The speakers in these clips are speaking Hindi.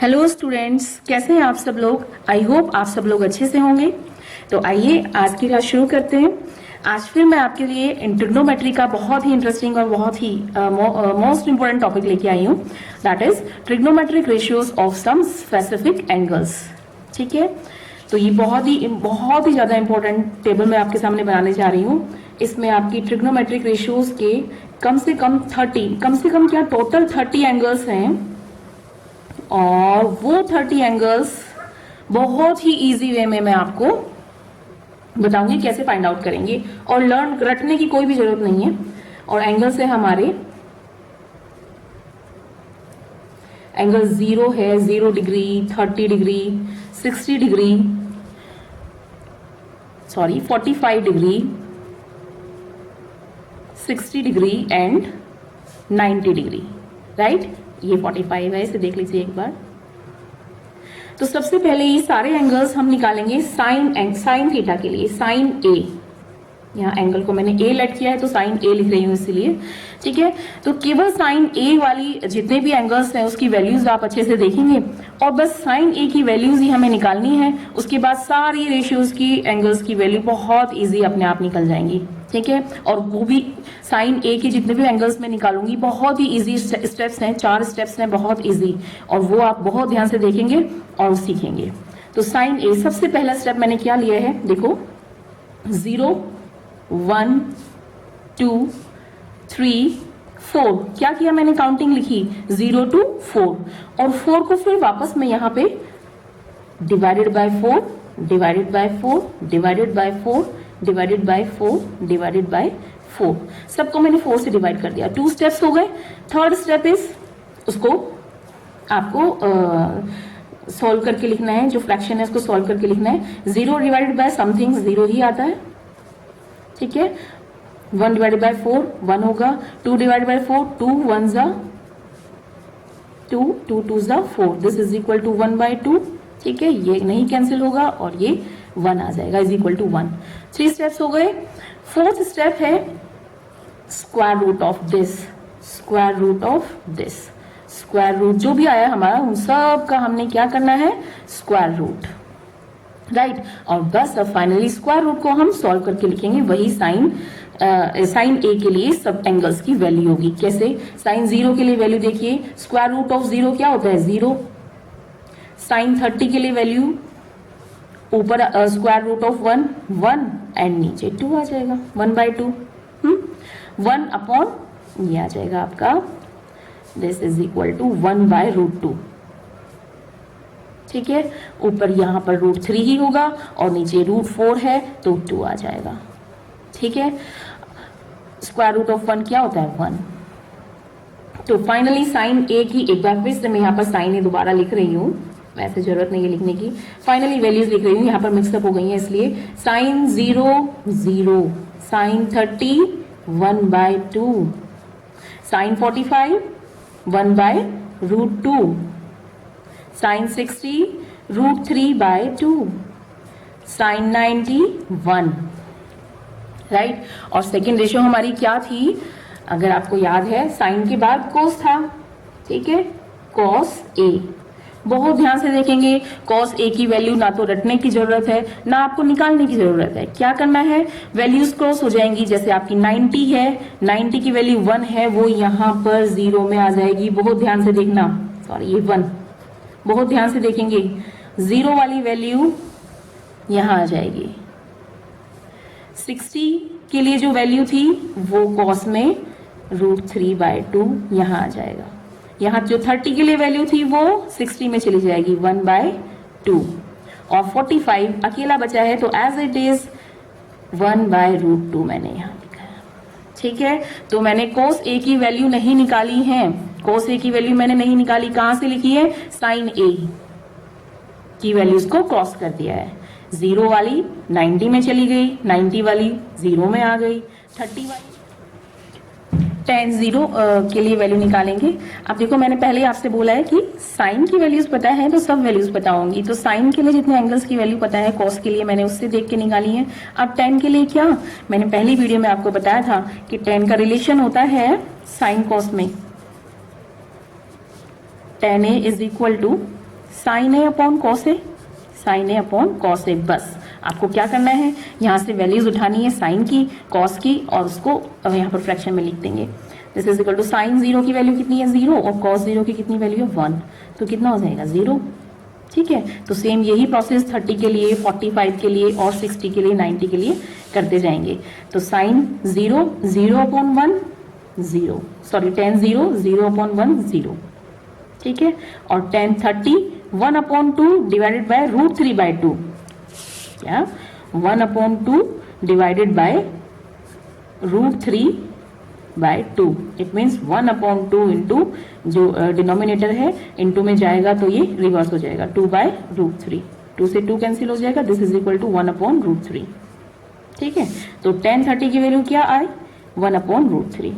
हेलो स्टूडेंट्स, कैसे हैं आप सब लोग। आई होप आप सब लोग अच्छे से होंगे। तो आइए आज की क्लास शुरू करते हैं। आज फिर मैं आपके लिए ट्रिग्नोमेट्री का बहुत ही इंटरेस्टिंग और बहुत ही मोस्ट इंपोर्टेंट टॉपिक लेके आई हूँ, that is trigonometric ratios of some specific angles. ठीक है, तो ये बहुत ही ज़्यादा इंपॉर्टेंट टेबल मैं आपके सामने बनाने जा रही हूँ। इसमें आपकी ट्रिग्नोमेट्रिक रेशियोज के कम से कम क्या टोटल 30 एंगल्स हैं, और वो 30 एंगल्स बहुत ही इजी वे में मैं आपको बताऊंगी कैसे फाइंड आउट करेंगे, और रटने की कोई भी जरूरत नहीं है। और एंगल्स है हमारे, एंगल 0 है, 0 degree, 30 degree, 60 degree, 45 degree, 60 degree and 90 degree, right. ये 45 है, इसे देख लीजिए एक बार। तो सबसे पहले ये सारे एंगल्स हम निकालेंगे साइन थीटा के लिए। साइन ए, यहाँ एंगल को मैंने ए लेट किया है तो साइन ए लिख रही हूँ इसीलिए। ठीक है, तो केवल साइन ए वाली जितने भी एंगल्स हैं उसकी वैल्यूज आप अच्छे से देखेंगे, और बस साइन ए की वैल्यूज ही हमें निकालनी है। उसके बाद सारी रेशियोज की एंगल्स की वैल्यू बहुत इजी अपने आप निकल जाएंगी। ठीक है, और वो भी साइन ए के जितने भी एंगल्स मैं निकालूंगी बहुत ही इजी स्टेप्स हैं, 4 स्टेप्स हैं, बहुत इजी, और वो आप बहुत ध्यान से देखेंगे और सीखेंगे। तो साइन ए, सबसे पहला स्टेप मैंने क्या लिया है, देखो 0 1 2 3 4, क्या किया मैंने, काउंटिंग लिखी 0 to 4, और 4 को फिर वापस मैं यहाँ पे divided by 4, divided by 4, divided by 4, divided by 4, divided by 4, सबको मैंने 4 से डिवाइड कर दिया। 2 स्टेप्स हो गए। थर्ड स्टेप इज, उसको आपको सॉल्व करके लिखना है, जो फ्रैक्शन है उसको सॉल्व करके लिखना है। 0 डिवाइडेड बाय समथिंग 0 ही आता है। ठीक है, 1 डिवाइडेड बाय 4 1 होगा, 2 डिवाइडेड बाय 4 2 1 जा 2, 2 2 जा 4, this is equal to 1 by 2। ठीक है, ये नहीं कैंसिल होगा और ये 1 आ जाएगा, इज इक्वल टू 1। 3 स्टेप्स हो गए। फोर्थ स्टेप है square root of this, square root of this, square root जो भी आया हमारा उन सब का हमने क्या करना है, स्क्वायर रूट, राइट। और बस अब फाइनली स्क्वायर रूट को हम सॉल्व करके लिखेंगे, वही साइन ए के लिए सब एंगल्स की वैल्यू होगी। कैसे, साइन 0 के लिए वैल्यू देखिए, स्क्वायर रूट ऑफ 0 क्या होता है, 0। साइन 30 के लिए वैल्यू ऊपर स्क्वायर रूट ऑफ 1 1 एंड नीचे 2 आ जाएगा, 1 बाय 2, 1 अपॉन ये आ जाएगा आपका, this is equal to 1 by root 2। ठीक है, ऊपर यहाँ पर रूट 3 ही होगा और नीचे रूट 4 है तो 2 आ जाएगा। ठीक है, स्क्वायर रूट ऑफ 1 क्या होता है, 1। तो फाइनली साइन ए की, एक बार फिर से मैं यहाँ पर साइन ए दोबारा लिख रही हूँ, वैसे जरूरत नहीं है लिखने की, फाइनली वैल्यूज लिख रही हूँ, यहाँ पर मिक्सअप हो गई है इसलिए। Sine 0 0, sine 30 1 by 2, sine 45 1 by root 2, sine 60 root 3 by 2, sine 90 1, right. और सेकेंड रेशियो हमारी क्या थी, अगर आपको याद है, साइन के बाद कोस था। ठीक है, कॉस ए, बहुत ध्यान से देखेंगे। कॉस ए की वैल्यू ना तो रटने की जरूरत है ना आपको निकालने की जरूरत है, क्या करना है, वैल्यूज क्रॉस हो जाएंगी। जैसे आपकी 90 है, 90 की वैल्यू 1 है, वो यहाँ पर 0 में आ जाएगी, बहुत ध्यान से देखना, सॉरी ये 1, बहुत ध्यान से देखेंगे, 0 वाली वैल्यू यहाँ आ जाएगी। 60 के लिए जो वैल्यू थी वो कॉस में रूट 3 बाय 2 यहाँ आ जाएगा। यहाँ जो 30 के लिए वैल्यू थी वो 60 में चली जाएगी, 1 बाय 2, और 45 अकेला बचा है तो as it is 1 by root 2 मैंने यहाँ लिखा है। ठीक है, तो मैंने कोस ए की वैल्यू नहीं निकाली है, कोस ए की वैल्यू मैंने नहीं निकाली, कहाँ से लिखी है, साइन ए की वैल्यूज को क्रॉस कर दिया है। 0 वाली 90 में चली गई, 90 वाली 0 में आ गई, 30 वाली 10 0 के लिए वैल्यू निकालेंगे। अब देखो मैंने पहले आपसे बोला है कि साइन की वैल्यूज पता है तो सब वैल्यूज पता होंगी, तो साइन के लिए जितने एंगल्स की वैल्यू पता है, कॉस के लिए मैंने उससे देख के निकाली है। अब टेन के लिए क्या, मैंने पहली वीडियो में आपको बताया था कि टेन का रिलेशन होता है साइन कॉस में, tan A is equal to sine A upon cos A, sine A upon cos A. बस आपको क्या करना है, यहाँ से वैल्यूज उठानी है साइन की, कॉस की, और उसको यहाँ पर फ्रैक्शन में लिख देंगे। This is equal to sine 0 की वैल्यू कितनी है 0 और कॉस 0 की कितनी वैल्यू है 1, तो कितना हो जाएगा 0। ठीक है, तो सेम यही प्रोसेस 30 के लिए, 45 के लिए और 60 के लिए, 90 के लिए करते जाएंगे। तो sine 0 0 upon 1 0, sorry tan 0 0 upon 1 0। ठीक है, और tan 30 1 अपॉन 2 डिवाइडेड बाय √3/2, क्या 1 upon 2 divided by √3/2, it means 1 upon 2 into जो डिनोमिनेटर है इंटू में जाएगा तो ये रिवर्स हो जाएगा 2/√3, 2 से 2 कैंसिल हो जाएगा, this is equal to 1 upon √3। ठीक है, तो tan 30 की वैल्यू क्या आई 1 अपॉन √3।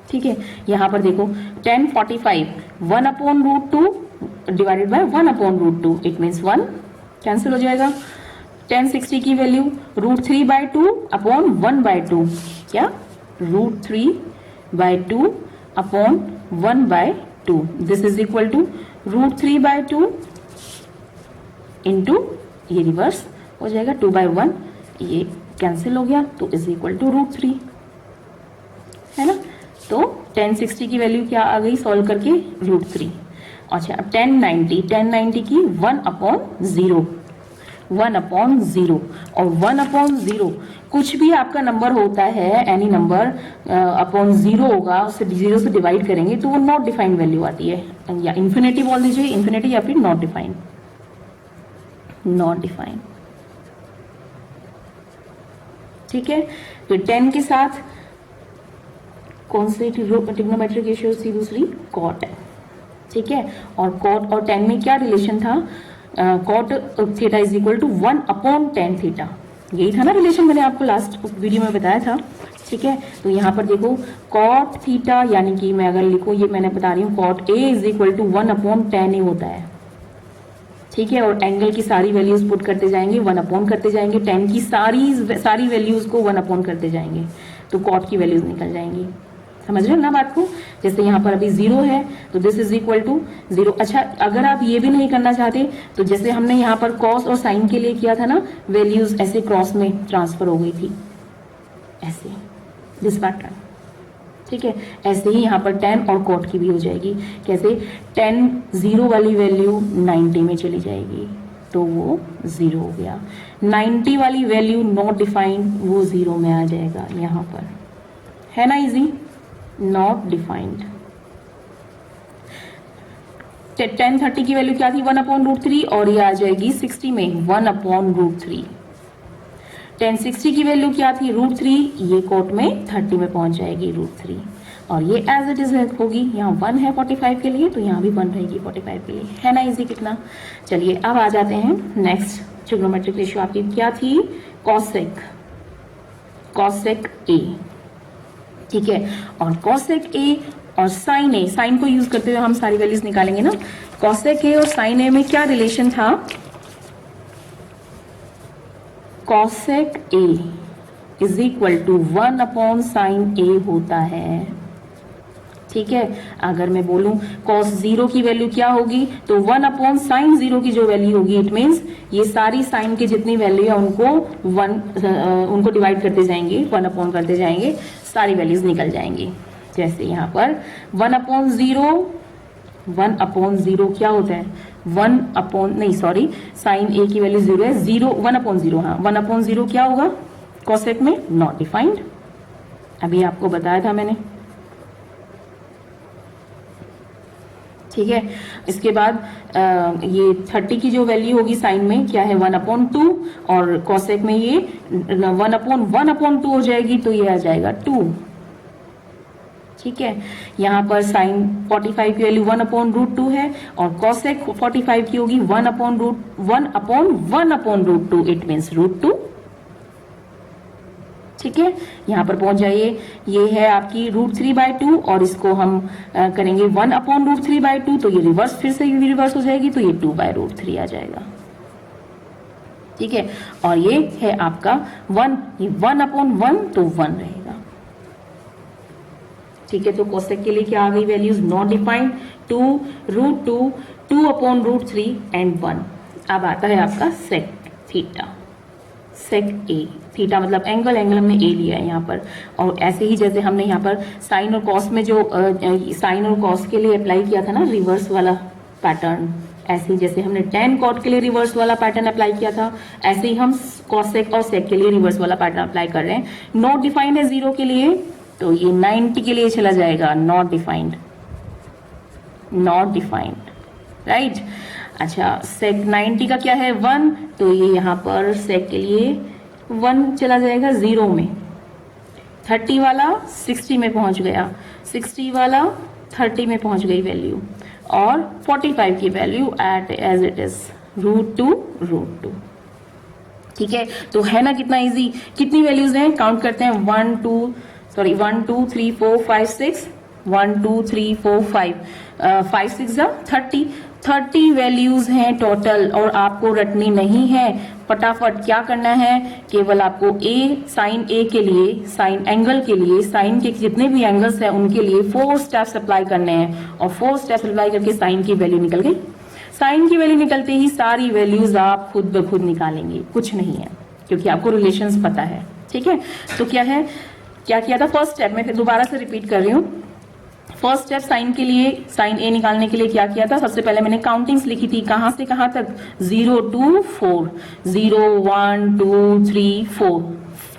ठीक है, यहाँ पर देखो tan 45 1 upon √2 divided by 1 upon √2, it means 1 cancel हो जाएगा। tan 60 की वैल्यू √3/2 अपॉन 1/2, क्या √3/2 upon 1/2, this is equal to √3/2 into ये रिवर्स हो जाएगा 2/1, ये कैंसिल हो गया तो इज इक्वल टू √3, है ना। तो tan 60 की वैल्यू क्या आ गई सॉल्व करके √3। अच्छा, अब tan 90 की 1 अपॉन 0, 1 अपॉन 0, और 1 अपॉन 0 कुछ भी आपका नंबर होता है, एनी नंबर अपॉन 0 होगा, उसे 0 से डिवाइड करेंगे तो वो नॉट डिफाइंड वैल्यू आती है, या इन्फिनिटी बोल दीजिए, इन्फिनिटी या फिर नॉट डिफाइंड, नॉट डिफाइंड। ठीक है, तो 10 के साथ कौन सी ट्रिग्नोमेट्रिक रेशियो थी दूसरी, कॉट है। ठीक है, और कॉट और tan में क्या रिलेशन था, cot theta is equal to 1 upon tan theta, यही था ना रिलेशन, मैंने आपको लास्ट वीडियो में बताया था। ठीक है, तो यहाँ पर देखो कॉट थीटा, यानी कि मैं अगर लिखूँ, ये मैंने बता रही हूँ, cot A is equal to 1 upon tan A होता है। ठीक है, और एंगल की सारी वैल्यूज पुट करते जाएंगे, 1 अपॉन करते जाएंगे, tan की सारी वैल्यूज को 1 अपॉन करते जाएंगे, तो कॉट की वैल्यूज निकल जाएंगी। समझ रहे हो ना बात को, जैसे यहाँ पर अभी 0 है तो दिस इज इक्वल टू 0। अच्छा, अगर आप ये भी नहीं करना चाहते तो जैसे हमने यहाँ पर कॉस और साइन के लिए किया था ना, वैल्यूज ऐसे क्रॉस में ट्रांसफर हो गई थी, ऐसे दिस पैटर्न। ठीक है, ऐसे ही यहाँ पर tan और कॉट की भी हो जाएगी। कैसे, tan 0 वाली वैल्यू 90 में चली जाएगी तो वो 0 हो गया, 90 वाली वैल्यू नॉट डिफाइंड, वो 0 में आ जाएगा, यहाँ पर है ना इजी, नॉट डिफाइंड। tan 30 की वैल्यू क्या थी 1 अपॉन √3, और ये आ जाएगी 60 में 1 अपॉन √3। tan 60 की वैल्यू क्या थी √3, ये कोट में 30 में पहुंच जाएगी √3, और ये एज इट इज होगी, यहाँ 1 है 45 के लिए तो यहाँ भी 1 रहेगी 45 के लिए, है ना इजी कितना। चलिए अब आ जाते हैं नेक्स्ट ट्रिग्नोमेट्रिक रेशियो, आपकी क्या थी कॉसेक ए। ठीक है, और कॉसेक ए और साइन ए, साइन को यूज करते हुए हम सारी वैल्यूज निकालेंगे ना। कॉसेक ए और साइन ए में क्या रिलेशन था, cosec A is equal to 1 upon sine A होता है। ठीक है, अगर मैं बोलूं cos 0 की वैल्यू क्या होगी, तो 1 अपॉन साइन 0 की जो वैल्यू होगी, इट मीन्स ये सारी साइन की जितनी वैल्यू है उनको डिवाइड करते जाएंगे, 1 अपॉन करते जाएंगे, सारी वैल्यूज निकल जाएंगी। जैसे यहाँ पर 1 अपॉन 0 क्या होता है, 1 अपॉन नहीं सॉरी, साइन ए की वैल्यू 0 है, 1 अपॉन 0, हाँ 1 अपॉन 0 क्या होगा कॉसेक में, नॉट डिफाइंड, अभी आपको बताया था मैंने। ठीक है, इसके बाद ये 30 की जो वैल्यू होगी साइन में क्या है 1 अपॉन 2, और कॉसेक में ये 1 अपॉन 2 हो जाएगी, तो ये आ जाएगा 2। ठीक है, यहाँ पर साइन 45 की वैल्यू 1 अपॉन √2 है, और कॉसेक 45 की होगी 1 अपॉन 1 अपॉन √2, इट मीन्स √2। ठीक है, यहाँ पर पहुंच जाइए, ये है आपकी √3/2, और इसको हम करेंगे 1 अपॉन √3/2, तो ये रिवर्स फिर से रिवर्स हो जाएगी, तो ये 2/√3 आ जाएगा। ठीक है, और ये है आपका 1, ये 1 अपॉन 1 तो 1 रहेगा। ठीक है, तो कोसेक के लिए क्या आ गई वैल्यूज, नॉट डिफाइंड, 2 2/√3 एंड 1। अब आता है आपका सेक थीटा, सेक ए। थीटा मतलब एंगल, एंगल हमने ए लिया है यहाँ पर। और ऐसे ही जैसे हमने यहाँ पर साइन और कॉस में जो साइन और कॉस के लिए अप्लाई किया था ना रिवर्स वाला पैटर्न, ऐसे ही जैसे हमने tan कॉट के लिए रिवर्स वाला पैटर्न अप्लाई किया था, ऐसे ही हम कॉसेक और सेक के लिए रिवर्स वाला पैटर्न अप्लाई कर रहे हैं। नॉट डिफाइंड है 0 के लिए, तो ये 90 के लिए चला जाएगा, not defined, not defined, right. अच्छा, सेक 90 का क्या है 1, तो ये यहाँ पर सेक के लिए 1 चला जाएगा 0 में। 30 वाला 60 में पहुंच गया, 60 वाला 30 में पहुंच गई वैल्यू, और 45 की value at as it is √2। ठीक है, तो है ना कितना इजी। कितनी वैल्यूज हैं काउंट करते हैं, 1 2 3 4 5 6, 1 2 3 4 5 5 6 30 वैल्यूज हैं टोटल, और आपको रटनी नहीं है। फटाफट क्या करना है, केवल आपको ए साइन ए के लिए, साइन एंगल के लिए, साइन के जितने भी एंगल्स हैं उनके लिए 4 स्टेप्स अप्लाई करने हैं, और 4 स्टेप्स अप्लाई करके साइन की वैल्यू निकल गई। साइन की वैल्यू निकलते ही सारी वैल्यूज आप खुद ब खुद निकालेंगे, कुछ नहीं है, क्योंकि आपको रिलेशंस पता है। ठीक है, तो क्या है, क्या किया था फर्स्ट स्टेप में, फिर दोबारा से रिपीट कर रही हूँ। फर्स्ट स्टेप साइन के लिए, साइन ए निकालने के लिए क्या किया था, सबसे पहले मैंने काउंटिंग्स लिखी थी, कहां से कहां तक, 0 2 4, 0 1 2 3 4।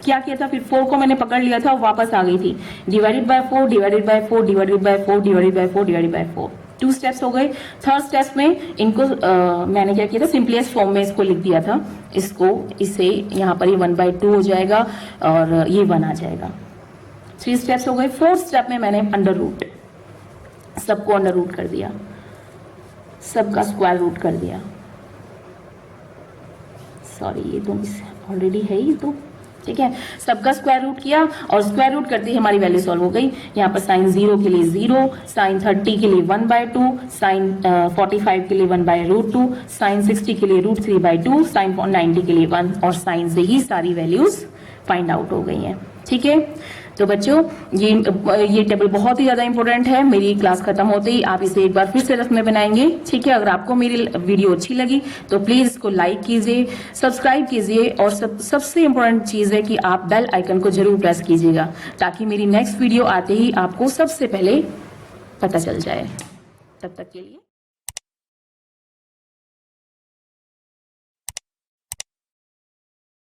क्या किया था, फिर 4 को मैंने पकड़ लिया था, वापस आ गई थी, divided by 4 divided by 4 divided by 4 divided by 4 divided by 4। 2 steps हो गए। थर्ड स्टेप में इनको मैंने क्या किया था, सिंपलेस्ट फॉर्म में इसको लिख दिया था, इसको, इसे यहाँ पर ये 1/2 हो जाएगा और ये 1 आ जाएगा। 3 स्टेप्स हो गए। फोर्थ स्टेप में मैंने अंडर रूट, सबको अंडर रूट कर दिया, सबका स्क्वायर रूट कर दिया। सॉरी, ये तो ऑलरेडी है ही, तो ठीक है, सबका स्क्वायर रूट किया, और स्क्वायर रूट करते ही हमारी वैल्यू सॉल्व हो गई। यहाँ पर साइन 0 के लिए 0, साइन 30 के लिए 1/2, साइन 45 के लिए 1/√2, साइन 60 के लिए √3/2, साइन 90 के लिए 1, और साइन से ही सारी वैल्यूज फाइंड आउट हो गई हैं। ठीक है, तो बच्चों ये टेबल बहुत ही ज्यादा इंपॉर्टेंट है। मेरी क्लास खत्म होते ही आप इसे एक बार फिर से रफ में बनाएंगे। ठीक है, अगर आपको मेरी वीडियो अच्छी लगी तो प्लीज इसको लाइक कीजिए, सब्सक्राइब कीजिए, और सबसे इंपॉर्टेंट चीज है कि आप बेल आइकन को जरूर प्रेस कीजिएगा, ताकि मेरी नेक्स्ट वीडियो आते ही आपको सबसे पहले पता चल जाए। तब तक के लिए